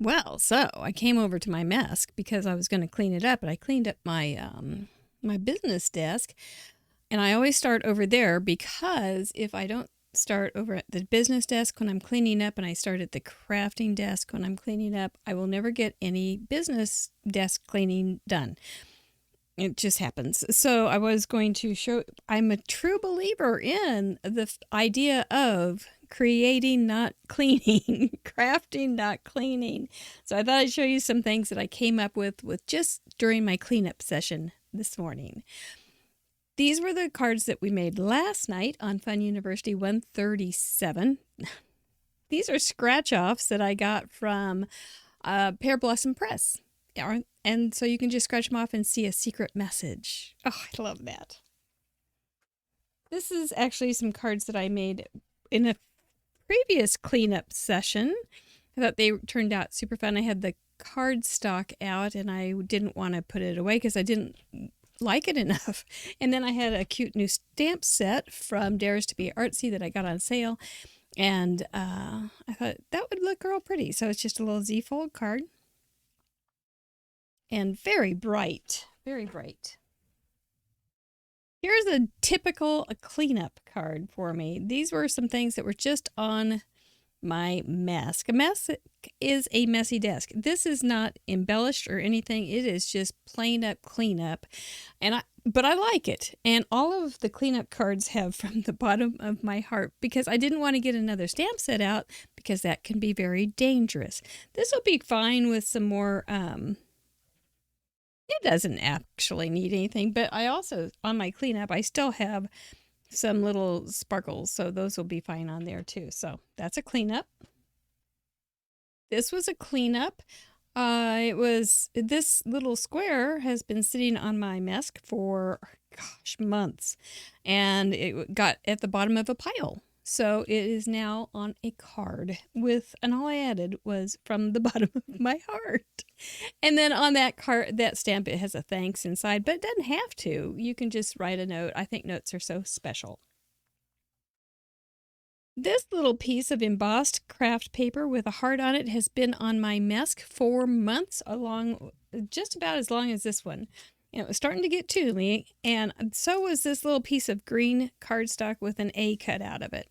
Well, so I came over to my desk because I was going to clean it up, and I cleaned up my business desk, and I always start over there because if I don't start over at the business desk when I'm cleaning up and I start at the crafting desk when I'm cleaning up, I will never get any business desk cleaning done. It just happens. So I was going to show, I'm a true believer in the idea of creating, not cleaning, crafting, not cleaning. So I thought I'd show you some things that I came up with just during my cleanup session this morning. These were the cards that we made last night on Fun University 137. These are scratch-offs that I got from Pear Blossom Press. And so you can just scratch them off and see a secret message. Oh, I love that. This is actually some cards that I made in a previous cleanup session. I thought they turned out super fun. I had the card stock out and I didn't want to put it away because I didn't like it enough. And then I had a cute new stamp set from Dares to Be Artsy that I got on sale. And I thought that would look real pretty. So it's just a little Z-fold card. And very bright, very bright. Here's a typical cleanup card for me. These were some things that were just on my desk. A mess is a messy desk. This is not embellished or anything. It is just plain up cleanup. But I like it. And all of the cleanup cards have from the bottom of my heart because I didn't want to get another stamp set out because that can be very dangerous. This will be fine with some more it doesn't actually need anything, but I also, on my cleanup, I still have some little sparkles, so those will be fine on there too. So that's a cleanup. This was a cleanup. This little square has been sitting on my desk for, months, and it got at the bottom of a pile. So it is now on a card and all I added was from the bottom of my heart. And then on that card, that stamp, it has a thanks inside, but it doesn't have to. You can just write a note. I think notes are so special. This little piece of embossed craft paper with a heart on it has been on my desk for months, just about as long as this one. And it was starting to get to me, and so was this little piece of green cardstock with an A cut out of it.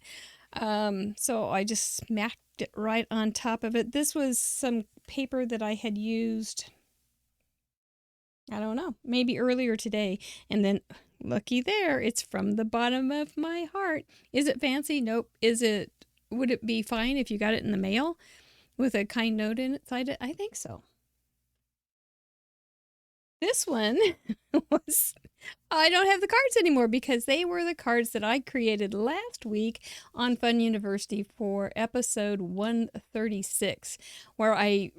So I just smacked it right on top of it. This was some paper that I had used, I don't know, maybe earlier today. And then, looky there, it's from the bottom of my heart. Is it fancy? Nope. Would it be fine if you got it in the mail with a kind note inside it? I think so. This one I don't have the cards anymore because they were the cards that I created last week on Fun University for episode 136, where I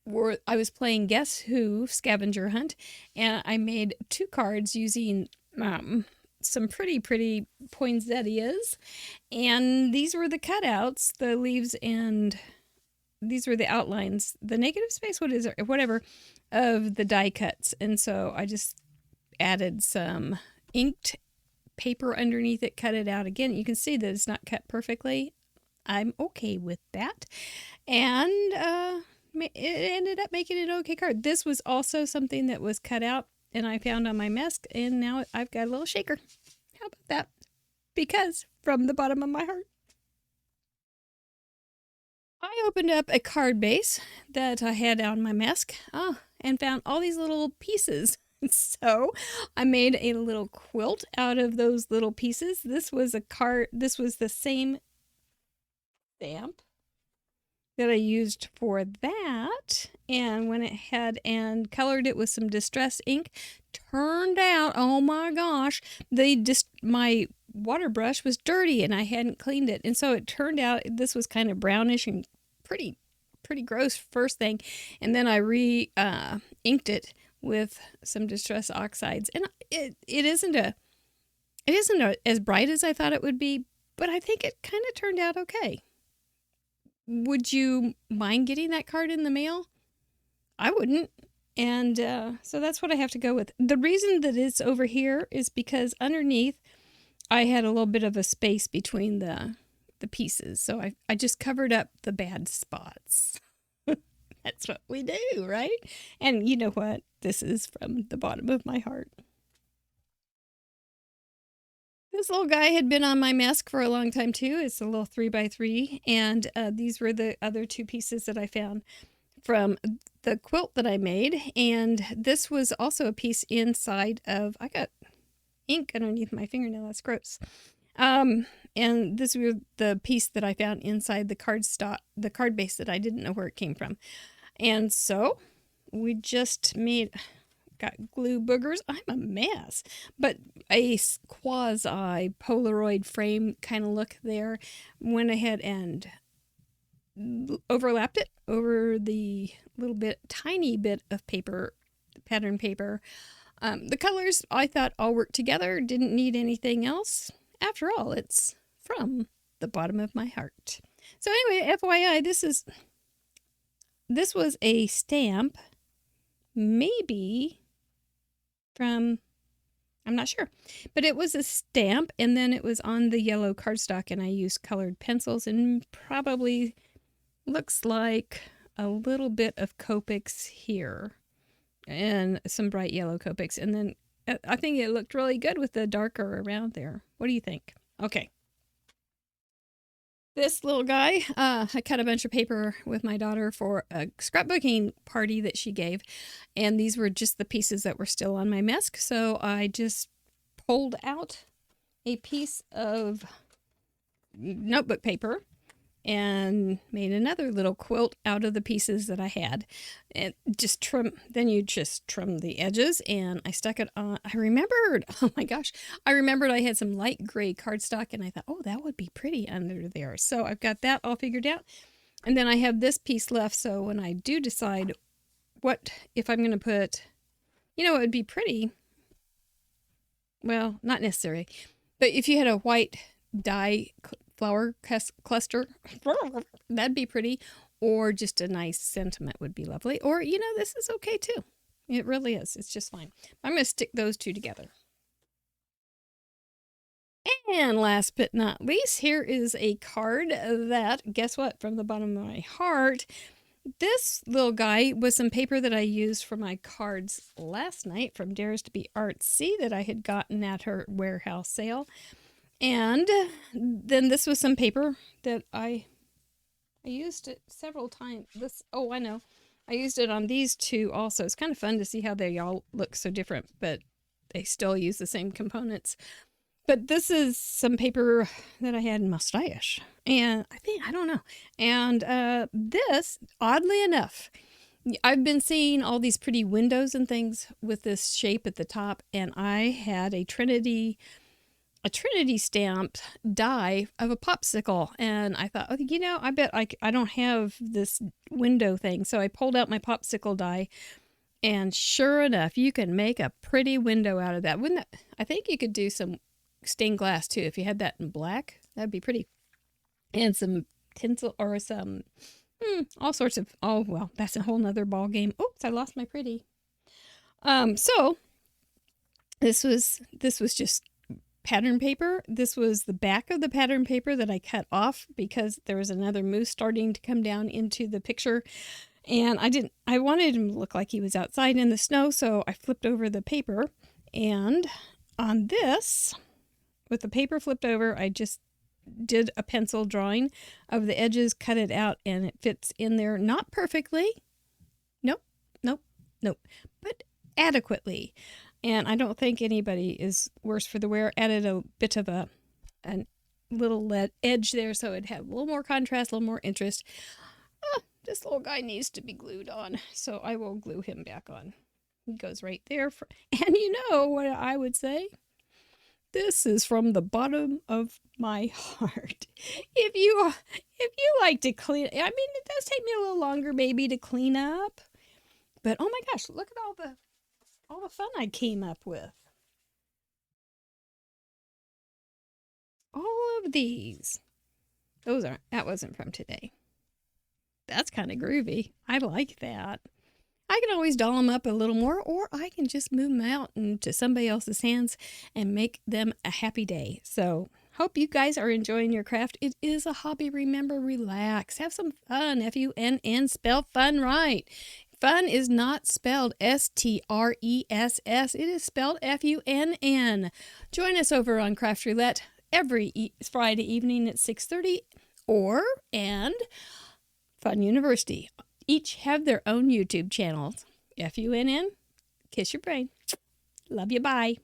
was playing Guess Who Scavenger Hunt, and I made 2 cards using some pretty poinsettias, and these were the cutouts, the leaves, and these were the outlines, the negative space, whatever, of the die cuts. And so I just added some inked paper underneath it, cut it out again. You can see that it's not cut perfectly. I'm okay with that. And it ended up making an okay card. This was also something that was cut out and I found on my desk, and now I've got a little shaker. How about that? Because from the bottom of my heart. I opened up a card base that I had on my desk and found all these little pieces. So I made a little quilt out of those little pieces. This was the same stamp that I used for that, and when it had and colored it with some distress ink, turned out, oh my gosh, my water brush was dirty and I hadn't cleaned it, and so it turned out this was kind of brownish and pretty gross first thing, and then I inked it with some distress oxides, and it isn't as bright as I thought it would be, but I think it kind of turned out okay. Would you mind getting that card in the mail? I wouldn't. And so that's what I have to go with. The reason that it's over here is because underneath I had a little bit of a space between the pieces. So I just covered up the bad spots. That's what we do, right? And you know what? This is from the bottom of my heart. This little guy had been on my mask for a long time too. It's a little 3x3, and these were the other two pieces that I found from the quilt that I made. And this was also a piece inside of, I got ink underneath my fingernail. That's gross. And this was the piece that I found inside the card base that I didn't know where it came from. And so we just got glue boogers. I'm a mess, but a quasi Polaroid frame kind of look there. Went ahead and overlapped it over the tiny bit of paper, pattern paper. The colors I thought all worked together, didn't need anything else. After all, it's from the bottom of my heart. So anyway, FYI, this was a stamp, maybe from, I'm not sure, but it was a stamp, and then it was on the yellow cardstock, and I used colored pencils, and probably looks like a little bit of Copics here and some bright yellow Copics, and then I think it looked really good with the darker around there. What do you think? Okay. This little guy, I cut a bunch of paper with my daughter for a scrapbooking party that she gave, and these were just the pieces that were still on my mask, so I just pulled out a piece of notebook paper and made another little quilt out of the pieces that I had. And then you just trim the edges, and I stuck it on. I remembered I had some light gray cardstock, and I thought, oh, that would be pretty under there. So I've got that all figured out. And then I have this piece left, so when I do decide if I'm going to put, it would be pretty. Well, not necessary, but if you had a white dye flower cluster, that'd be pretty, or just a nice sentiment would be lovely, or this is okay too. It really is. It's just fine. I'm going to stick those two together. And last but not least, here is a card that, guess what, from the bottom of my heart, this little guy was some paper that I used for my cards last night from Dares to Be Artsy that I had gotten at her warehouse sale. And then this was some paper that I used it several times. I know. I used it on these two also. It's kind of fun to see how they all look so different, but they still use the same components. But this is some paper that I had in my stash. And I don't know. And this, oddly enough, I've been seeing all these pretty windows and things with this shape at the top, and I had a Trinity stamped die of a popsicle, and I thought, I bet I don't have this window thing. So I pulled out my popsicle die, and sure enough, you can make a pretty window out of that. I think you could do some stained glass too if you had that in black. That'd be pretty. And some tinsel or some all sorts of, that's a whole nother ball game. Oops, I lost my pretty. So this was just pattern paper. This was the back of the pattern paper that I cut off because there was another moose starting to come down into the picture, and I wanted him to look like he was outside in the snow, so I flipped over the paper, and on this, with the paper flipped over, I just did a pencil drawing of the edges, cut it out, and it fits in there, not perfectly, nope, but adequately. And I don't think anybody is worse for the wear. Added a bit of a little lead edge there so it had a little more contrast, a little more interest. This little guy needs to be glued on, so I will glue him back on. He goes right there. And you know what I would say? This is from the bottom of my heart. If you like to clean, it does take me a little longer maybe to clean up, but oh my gosh, look at all the fun I came up with. All of these. That wasn't from today. That's kind of groovy. I like that. I can always doll them up a little more, or I can just move them out into somebody else's hands and make them a happy day. So Hope you guys are enjoying your craft. It is a hobby. Remember, relax. Have some fun. F-U-N-N. Spell fun right. Fun is not spelled S-T-R-E-S-S. It is spelled F-U-N-N. Join us over on Craft Roulette every Friday evening at 6:30 and Fun University. Each have their own YouTube channels. F-U-N-N. Kiss your brain. Love you. Bye.